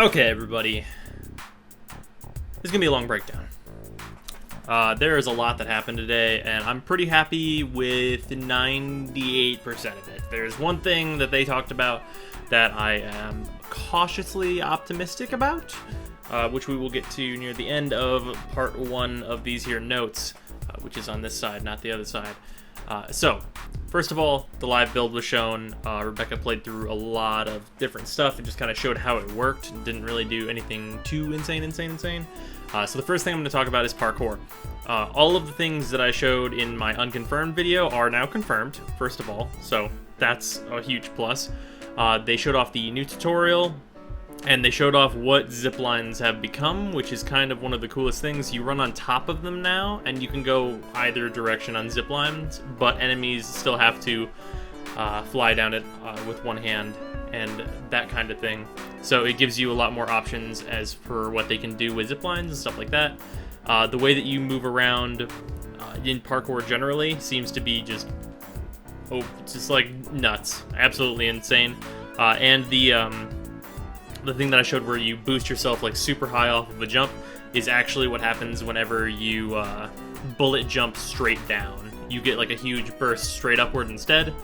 Okay, everybody. This is going to be a long breakdown. There is a lot that happened today, and I'm pretty happy with 98% of it. There's one thing that they talked about that I am cautiously optimistic about, which we will get to near the end of part 1 of these here notes, which is on this side, not the other side. So, first of all, the live build was shown. Rebecca played through a lot of different stuff and just kind of showed how it worked. Didn't really do anything too insane. So the first thing I'm going to talk about is parkour. All of the things that I showed in my unconfirmed video are now confirmed, first of all, so that's a huge plus. They showed off the new tutorial, and they showed off what zip lines have become, which is kind of one of the coolest things. You run on top of them now, and you can go either direction on zip lines, but enemies still have to fly down it with one hand, and that kind of thing. So it gives you a lot more options as for what they can do with zip lines and stuff like that. The way that you move around in parkour generally seems to be just like nuts, absolutely insane. And the thing that I showed where you boost yourself like super high off of a jump is actually what happens whenever you bullet jump straight down. You get like a huge burst straight upward instead.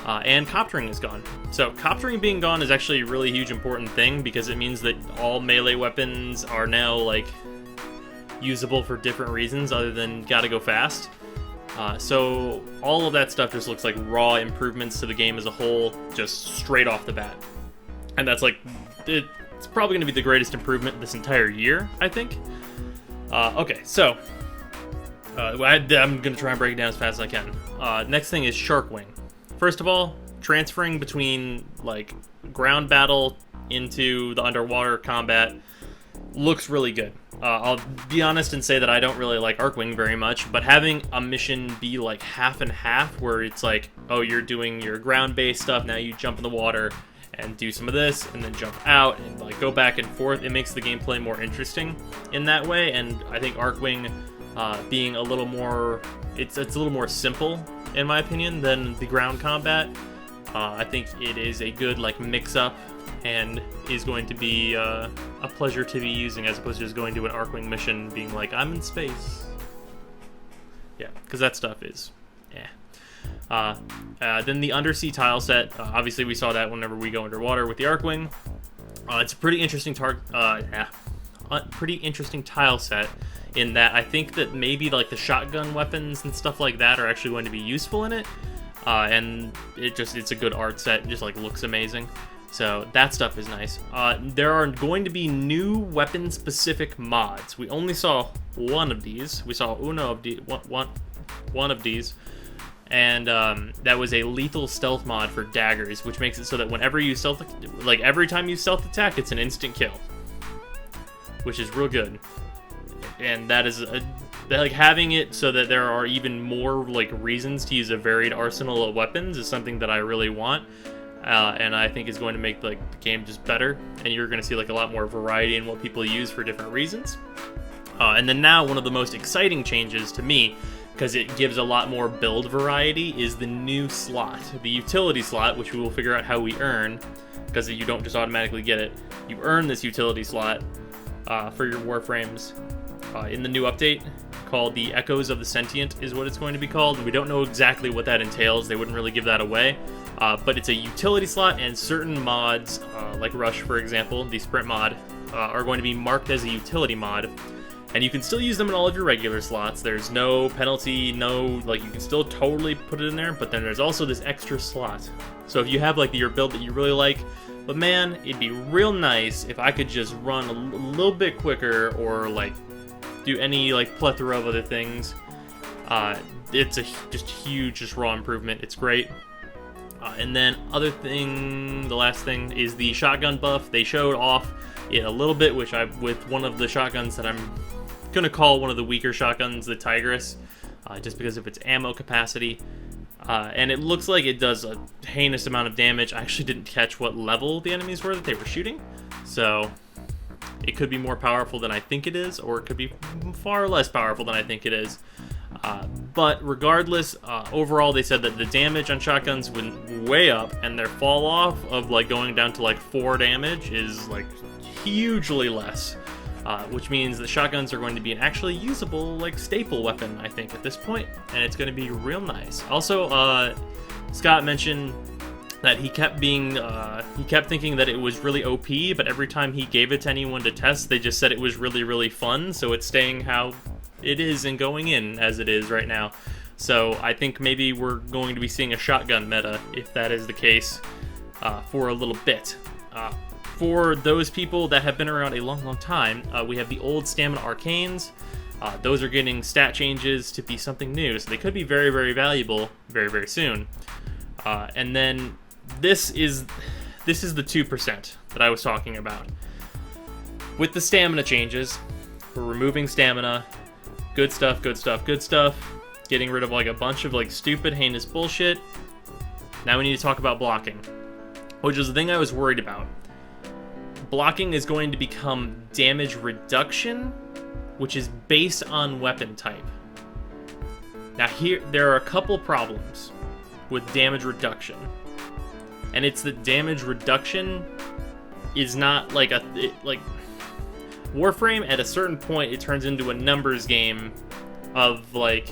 And coptering is gone. So coptering being gone is actually a really huge important thing because it means that all melee weapons are now like usable for different reasons other than gotta go fast. So all of that stuff just looks like raw improvements to the game as a whole, just straight off the bat. And that's like, it's probably going to be the greatest improvement this entire year, I think. Okay, so I'm going to try and break it down as fast as I can. Next thing is Shark Wing. First of all, transferring between like ground battle into the underwater combat looks really good. I'll be honest and say that I don't really like Arcwing very much, but having a mission be like half and half, where it's like, oh, you're doing your ground-based stuff, now you jump in the water and do some of this, and then jump out, and like go back and forth, it makes the gameplay more interesting in that way, and I think Arcwing being a little more, it's a little more simple, in my opinion, than the ground combat. I think it is a good like mix-up, and is going to be a pleasure to be using as opposed to just going to an Arcwing mission being like, I'm in space. Yeah, because that stuff is, then the undersea tile set, obviously we saw that whenever we go underwater with the Arcwing. It's a pretty interesting pretty interesting tile set in that I think that maybe like the shotgun weapons and stuff like that are actually going to be useful in it. And it's a good art set, it just like looks amazing. So that stuff is nice. There are going to be new weapon-specific mods. We only saw one of these. We saw one of these, and that was a lethal stealth mod for daggers, which makes it so that whenever you every time you stealth attack, it's an instant kill, which is real good. And that is like having it so that there are even more like reasons to use a varied arsenal of weapons is something that I really want. And I think is going to make like the game just better, and you're going to see like a lot more variety in what people use for different reasons. And then now one of the most exciting changes to me, because it gives a lot more build variety, is the new slot, the utility slot, which we will figure out how we earn, because you don't just automatically get it. You earn this utility slot for your Warframes in the new update, called the Echoes of the Sentient is what it's going to be called. We don't know exactly what that entails. They wouldn't really give that away. But it's a utility slot, and certain mods, like Rush, for example, the sprint mod, are going to be marked as a utility mod. And you can still use them in all of your regular slots. There's no penalty, you can still totally put it in there, but then there's also this extra slot. So if you have like your build that you really like, but man, it'd be real nice if I could just run a little bit quicker, or like do any like plethora of other things. It's a just huge, raw improvement. It's great. And then the last thing is the shotgun buff. They showed off it a little bit, with one of the shotguns that I'm going to call one of the weaker shotguns, the Tigress, just because of its ammo capacity. And it looks like it does a heinous amount of damage. I actually didn't catch what level the enemies were that they were shooting, so it could be more powerful than I think it is, or it could be far less powerful than I think it is. But regardless, overall they said that the damage on shotguns went way up, and their fall off of like going down to like 4 damage is like hugely less. Which means that shotguns are going to be an actually usable, like, staple weapon, I think, at this point, and it's going to be real nice. Also, Scott mentioned that he kept thinking that it was really OP, but every time he gave it to anyone to test, they just said it was really, really fun, so it's staying how it is and going in as it is right now. So I think maybe we're going to be seeing a shotgun meta, if that is the case, for a little bit. For those people that have been around a long, long time, we have the old Stamina Arcanes. Those are getting stat changes to be something new, so they could be very, very valuable very, very soon. And then this is the 2% that I was talking about. With the stamina changes, we're removing stamina. Good stuff, good stuff, good stuff. Getting rid of like a bunch of like stupid, heinous bullshit. Now we need to talk about blocking, which is the thing I was worried about. Blocking is going to become damage reduction, which is based on weapon type. Now here, there are a couple problems with damage reduction. And it's that damage reduction is not like Warframe, at a certain point, it turns into a numbers game of like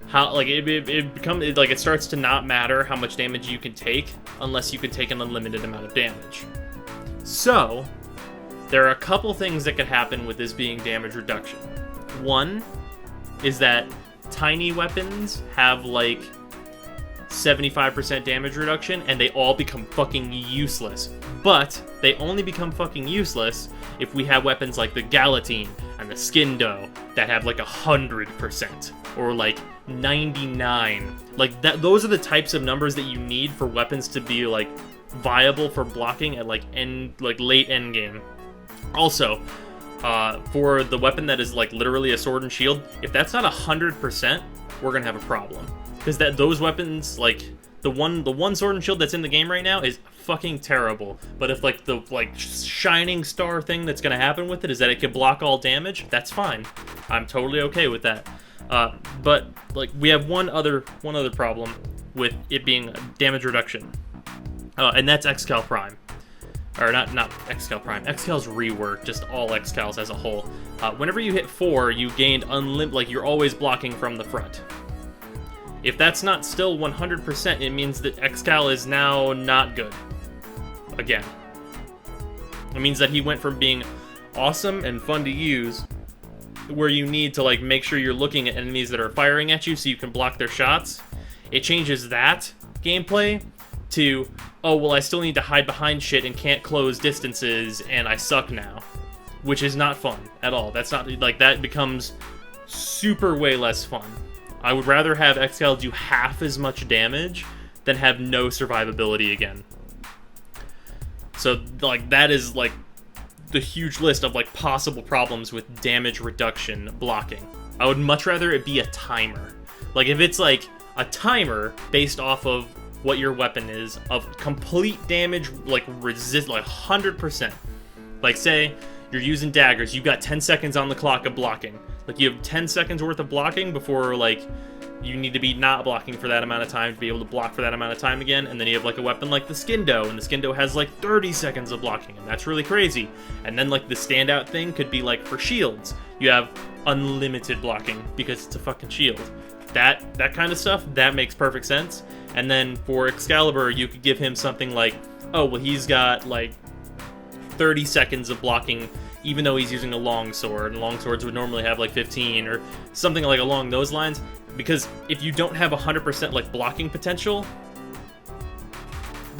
how like it starts to not matter how much damage you can take unless you can take an unlimited amount of damage. So, there are a couple things that could happen with this being damage reduction. One is that tiny weapons have like 75% damage reduction and they all become fucking useless. But they only become fucking useless if we have weapons like the Galatine and the Skindo that have like 100% or like 99. Like that, those are the types of numbers that you need for weapons to be like viable for blocking at like late end game. Also, for the weapon that is like literally a sword and shield, if that's not 100%, we're gonna have a problem. Because those weapons, like the one sword and shield that's in the game right now is fucking terrible. But if like the shining star thing that's gonna happen with it is that it can block all damage, that's fine. I'm totally okay with that. But like we have one other problem with it being damage reduction. And that's Excal Prime. Or not Excal Prime. Excal's reworked, just all Excals as a whole. Whenever you hit 4, you gained like you're always blocking from the front. If that's not still 100%, it means that Excal is now not good. Again. It means that he went from being awesome and fun to use, where you need to like make sure you're looking at enemies that are firing at you so you can block their shots. It changes that gameplay to, oh, well, I still need to hide behind shit and can't close distances, and I suck now. Which is not fun at all. That's not, like, that becomes super way less fun. I would rather have Excal do half as much damage than have no survivability again. So, like, that is, like, the huge list of, like, possible problems with damage reduction blocking. I would much rather it be a timer. Like, if it's, like, a timer based off of what your weapon is, of complete damage, like, resist, like, 100%. Like, say, you're using daggers, you've got 10 seconds on the clock of blocking. Like, you have 10 seconds worth of blocking before, like, you need to be not blocking for that amount of time to be able to block for that amount of time again, and then you have, like, a weapon like the Skindo, and the Skindo has, like, 30 seconds of blocking, and that's really crazy. And then, like, the standout thing could be, like, for shields. You have unlimited blocking, because it's a fucking shield. That kind of stuff, that makes perfect sense. And then for Excalibur, you could give him something like, oh, well, he's got, like, 30 seconds of blocking, even though he's using a longsword, and longswords would normally have, like, 15, or something like along those lines. Because if you don't have 100%, like, blocking potential,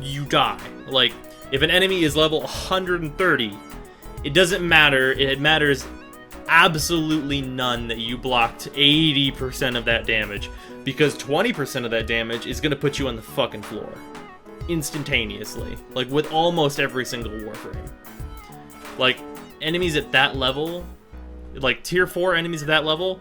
you die. Like, if an enemy is level 130, it doesn't matter, it matters absolutely none that you blocked 80% of that damage, because 20% of that damage is going to put you on the fucking floor. Instantaneously. Like, with almost every single Warframe. Like, enemies at that level, like, tier 4 enemies at that level,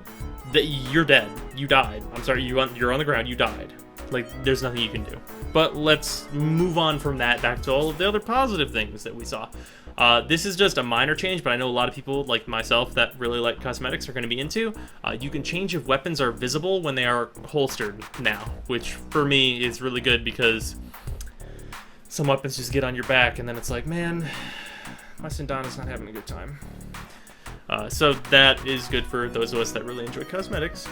that you're dead. You died. I'm sorry, you're on the ground, you died. Like, there's nothing you can do. But let's move on from that back to all of the other positive things that we saw. This is just a minor change, but I know a lot of people, like myself, that really like cosmetics are going to be into. You can change if weapons are visible when they are holstered now, which for me is really good because some weapons just get on your back, and then it's like, man, My Sindana's not having a good time. So that is good for those of us that really enjoy cosmetics.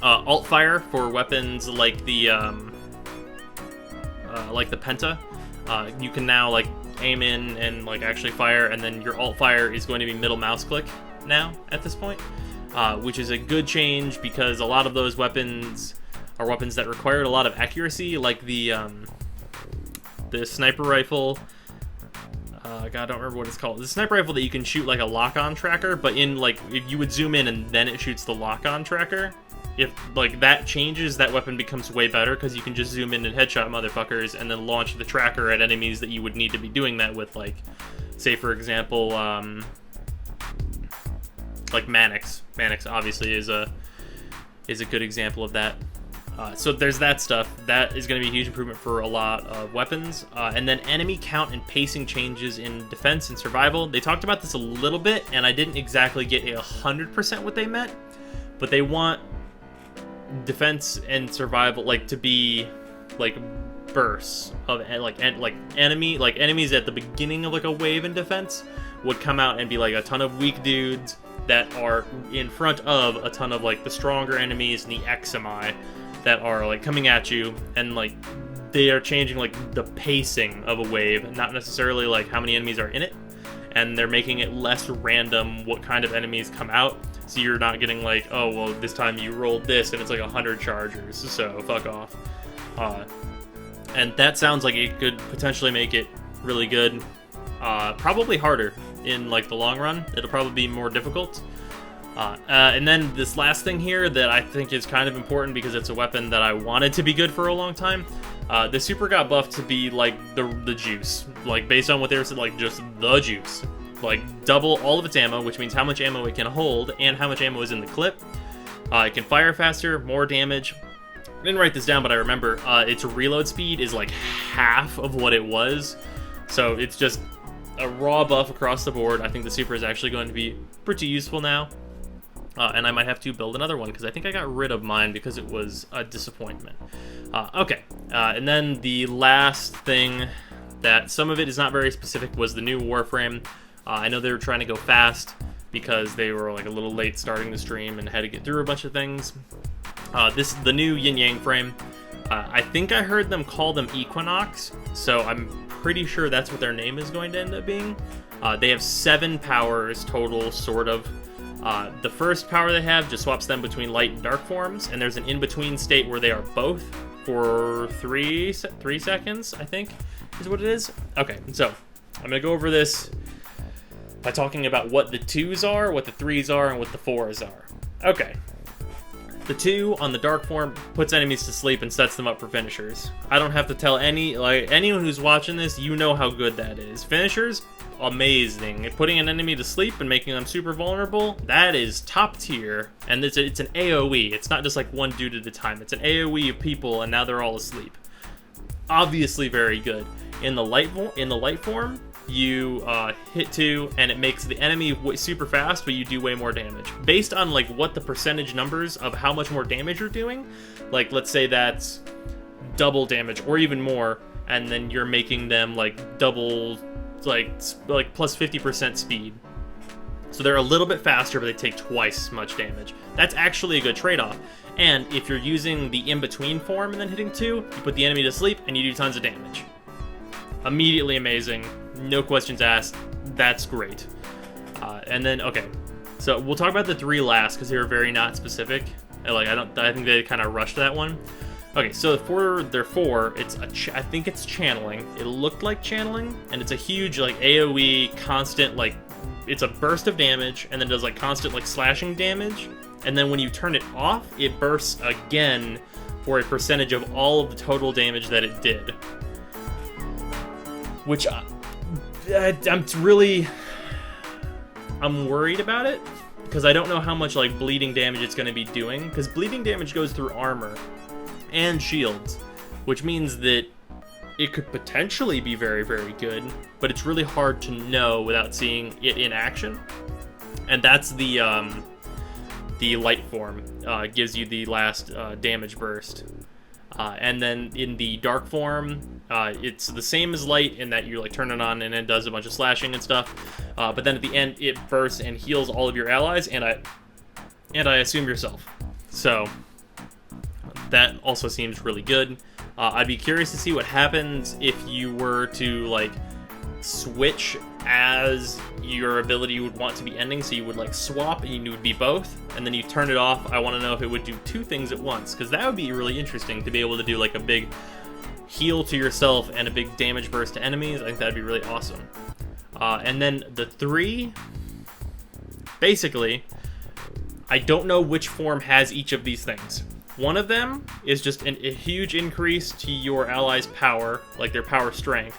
Alt fire for weapons like the Penta. You can now like aim in and like actually fire, and then your alt fire is going to be middle mouse click now at this point, which is a good change because a lot of those weapons are weapons that required a lot of accuracy, like the sniper rifle. God, I don't remember what it's called. The sniper rifle that you can shoot like a lock-on tracker, but in like if you would zoom in and then it shoots the lock-on tracker. If like that changes, that weapon becomes way better because you can just zoom in and headshot motherfuckers and then launch the tracker at enemies that you would need to be doing that with. Like, say for example, like Mannix. Mannix obviously is a good example of that. So there's that stuff. That is going to be a huge improvement for a lot of weapons. And then enemy count and pacing changes in defense and survival. They talked about this a little bit, and I didn't exactly get 100% what they meant, but they want defense and survival like to be like bursts of like enemies at the beginning of like a wave in defense would come out and be like a ton of weak dudes that are in front of a ton of like the stronger enemies and the XMI that are like coming at you, and like they are changing like the pacing of a wave, not necessarily like how many enemies are in it, and they're making it less random what kind of enemies come out, so you're not getting like, oh well, this time you rolled this and it's like 100 chargers, so fuck off. And that sounds like it could potentially make it really good. Probably harder in like the long run. It'll probably be more difficult. And then this last thing here that I think is kind of important because it's a weapon that I wanted to be good for a long time. The super got buffed to be like the juice, like based on what they were saying, like just the juice, like double all of its ammo, which means how much ammo it can hold and how much ammo is in the clip. It can fire faster, more damage. I didn't write this down, but I remember its reload speed is like half of what it was, so it's just a raw buff across the board. I think the super is actually going to be pretty useful now. And I might have to build another one because I think I got rid of mine because it was a disappointment. Okay, and then the last thing that some of it is not very specific was the new Warframe. I know they were trying to go fast because they were like a little late starting the stream and had to get through a bunch of things. This is the new Yin Yang frame. I think I heard them call them Equinox, so I'm pretty sure that's what their name is going to end up being. They have 7 powers total, sort of. The first power they have just swaps them between light and dark forms, and there's an in-between state where they are both for 3 seconds, I think, is what it is. Okay, so I'm going to go over this by talking about what the 2s are, what the 3s are, and what the 4s are. Okay. The 2 on the dark form puts enemies to sleep and sets them up for finishers. I don't have to tell anyone who's watching this, you know how good that is. Finishers, amazing. Putting an enemy to sleep and making them super vulnerable, that is top tier. And it's an AoE. It's not just like one dude at a time. It's an AoE of people, and now they're all asleep. Obviously very good. In the light form, you hit 2 and it makes the enemy super fast, but you do way more damage based on like what the percentage numbers of how much more damage you're doing. Like let's say that's double damage or even more, and then you're making them like double, like plus 50% speed, so they're a little bit faster but they take twice as much damage. That's actually a good trade-off. And if you're using the in-between form and then hitting 2, you put the enemy to sleep and you do tons of damage. Immediately amazing, no questions asked. That's great. And then okay, so we'll talk about the 3 last because they were very not specific. I think they kind of rushed that one. Okay, so for their 4, I think it's channeling. It looked like channeling, and it's a huge like AoE constant, like it's a burst of damage, and then does like constant like slashing damage, and then when you turn it off, it bursts again for a percentage of all of the total damage that it did. Which I'm worried about it because I don't know how much like bleeding damage it's going to be doing, because bleeding damage goes through armor and shields, which means that it could potentially be very, very good, but it's really hard to know without seeing it in action. And that's the light form gives you the last damage burst. And then in the dark form, it's the same as light in that you like turn it on and it does a bunch of slashing and stuff. But then at the end, it bursts and heals all of your allies, and I assume yourself. So that also seems really good. I'd be curious to see what happens if you were to like switch as your ability would want to be ending. So you would like swap and you would be both, and then you turn it off. I want to know if it would do two things at once, because that would be really interesting to be able to do like a big heal to yourself and a big damage burst to enemies. I think that'd be really awesome. And then the 3, basically, I don't know which form has each of these things. One of them is just a huge increase to your allies' power, like their power strength,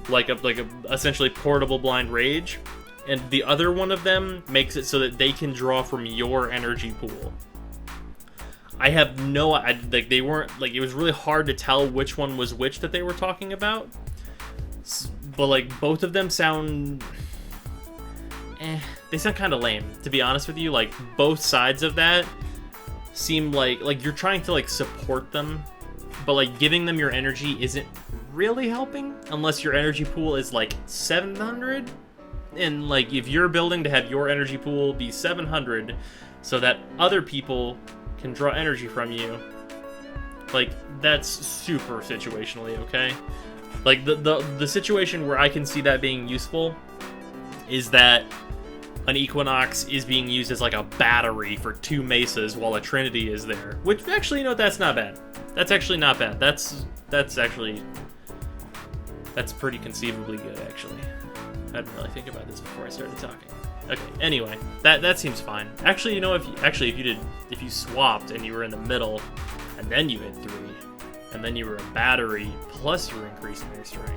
like a essentially portable blind rage, and the other one of them makes it so that they can draw from your energy pool. I have no, like they weren't, like it was really hard to tell which one was which that they were talking about, but like both of them sound, they sound kind of lame, to be honest with you. Like both sides of that seem like you're trying to like support them, but like giving them your energy isn't really helping unless your energy pool is like 700, and like if you're building to have your energy pool be 700 so that other people can draw energy from you, like that's super situationally, okay? Like the situation where I can see that being useful is that an Equinox is being used as like a battery for 2 mesas while a Trinity is there. Which actually, you know, that's not bad. That's actually not bad. That's pretty conceivably good, actually. I didn't really think about this before I started talking. Okay, anyway, that seems fine. Actually, you know, if you swapped and you were in the middle, and then you hit 3, and then you were a battery plus you were increasing your strength.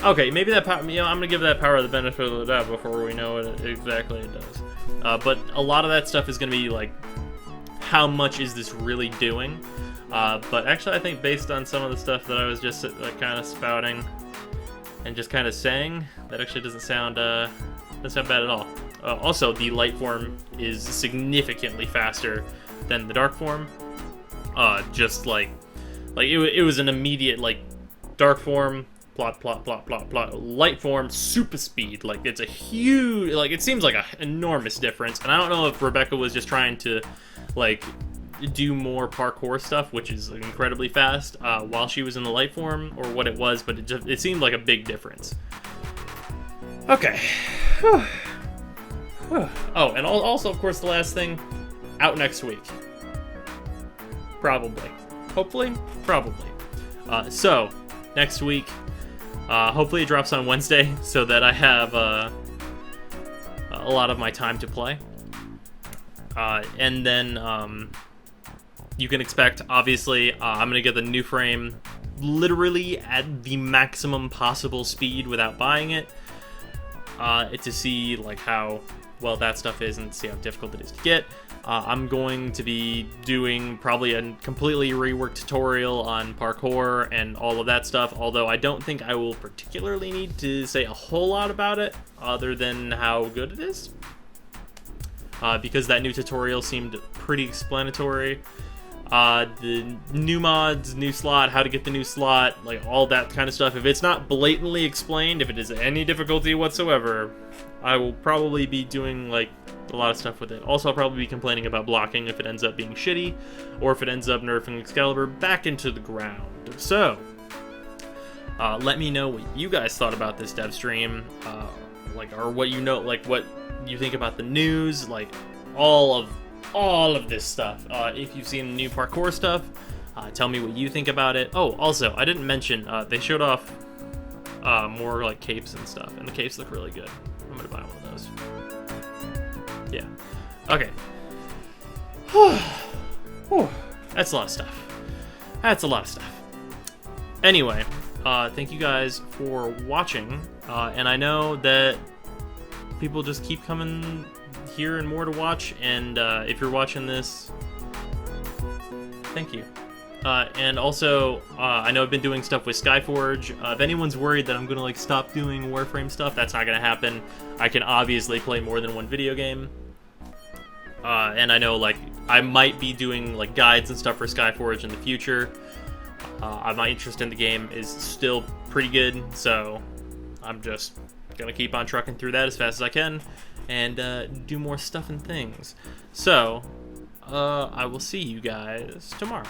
Okay, maybe that power, you know, I'm gonna give that power the benefit of the doubt before we know what exactly it does. But a lot of that stuff is gonna be like, how much is this really doing? But actually, I think based on some of the stuff that I was just like kind of spouting and just kind of saying, that actually doesn't sound bad at all. Also, the light form is significantly faster than the dark form. Just like it was an immediate like dark form, plot, light form, super speed. Like it's a huge, like it seems like an enormous difference. And I don't know if Rebecca was just trying to like do more parkour stuff, which is incredibly fast, while she was in the light form, or what it was, but it seemed like a big difference. Okay. Oh, and also, of course, the last thing, out next week. Probably. Hopefully? Probably. So, next week, hopefully it drops on Wednesday, so that I have a lot of my time to play. And then, you can expect, obviously, I'm going to get the new frame literally at the maximum possible speed without buying it, to see like how well that stuff is and see how difficult it is to get. I'm going to be doing probably a completely reworked tutorial on parkour and all of that stuff, although I don't think I will particularly need to say a whole lot about it other than how good it is, because that new tutorial seemed pretty explanatory. The new mods, new slot, how to get the new slot, like all that kind of stuff. If it's not blatantly explained, if it is any difficulty whatsoever, I will probably be doing like a lot of stuff with it. Also, I'll probably be complaining about blocking if it ends up being shitty, or if it ends up nerfing Excalibur back into the ground. So, let me know what you guys thought about this Devstream, like, or what you know, like what you think about the news, like all of this stuff. If you've seen the new parkour stuff, tell me what you think about it. Oh, also, I didn't mention, they showed off more like capes and stuff, and the capes look really good. I'm gonna buy one of those. Yeah. Okay. That's a lot of stuff. Anyway, thank you guys for watching, and I know that people just keep coming here and more to watch, and if you're watching this, thank you. And also, I know I've been doing stuff with Skyforge. If anyone's worried that I'm gonna like stop doing Warframe stuff, that's not gonna happen. I can obviously play more than one video game. And I know like I might be doing like guides and stuff for Skyforge in the future. My interest in the game is still pretty good, so I'm just gonna keep on trucking through that as fast as I can and do more stuff and things. So I will see you guys tomorrow.